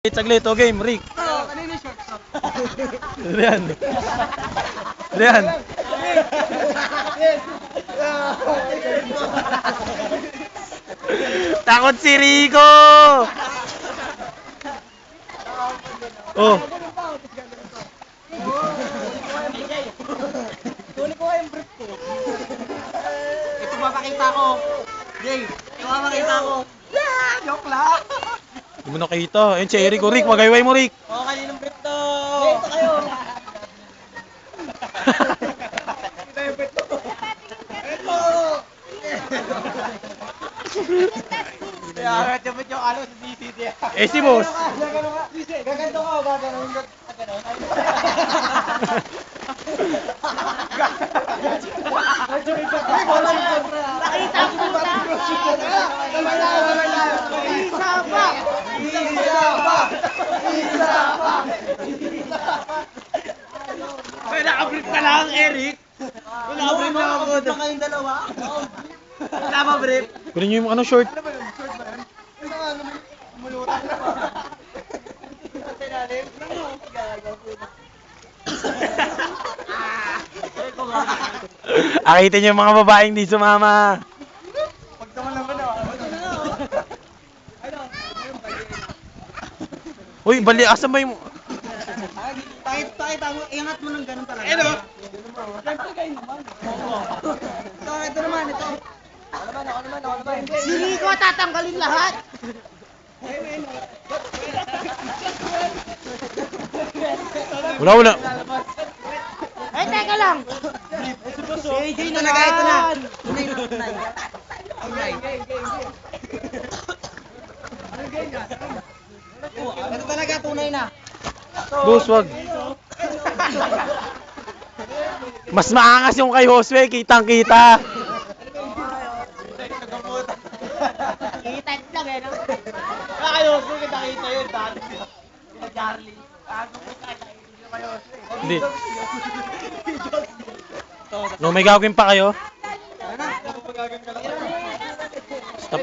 Saglit, o game, Rick. Kanina short stop. Rian. Rian. Takot si Rico. Oh. Kunin ko yung brief ko. Ito papakita ko. Jay, ito papakita ko. Yeah! Joke lang. Hindi mo nakita. Ayun si Eric. O Rick, magayway mo Rick. Oo, kaninong brief to. Jay, ito kayo. Ito yung brief to. Ito. Kaya, dapat yung ano sa CCD. Eh si boss. Gaganto ka o gaganon ka? Nakita ko na! Isa pa! May nakabrief ka lang, Eric? May nakabrief lang ako. Nakabrief kayong dalawa? Wala ba brief? Kunin nyo yung ano short. Ano ba yun? Short ba yun? Ano nga naman? Umulutan na ba? Sa ilalim? Akitin nyo yung mga babaeng di sumama. Pag naman naman ako. Uy, bali, asan ba yung... Pakita mo, ingat mo ng ganun talaga. Ano? Siyempre kayo naman. Ito naman, ito. Ako naman. Si Rico tatanggalin lahat. Wala. Ay, teka lang. Si AJ na talaga, ito na. Ito talaga, tunay na. Boss, wag. Mas maangas yung kay Josue, kitang-kita. Kita lang eh, no? Ayos, kita yun, dati. Kaya Charlie. Hindi. No, may gagawin pa kayo?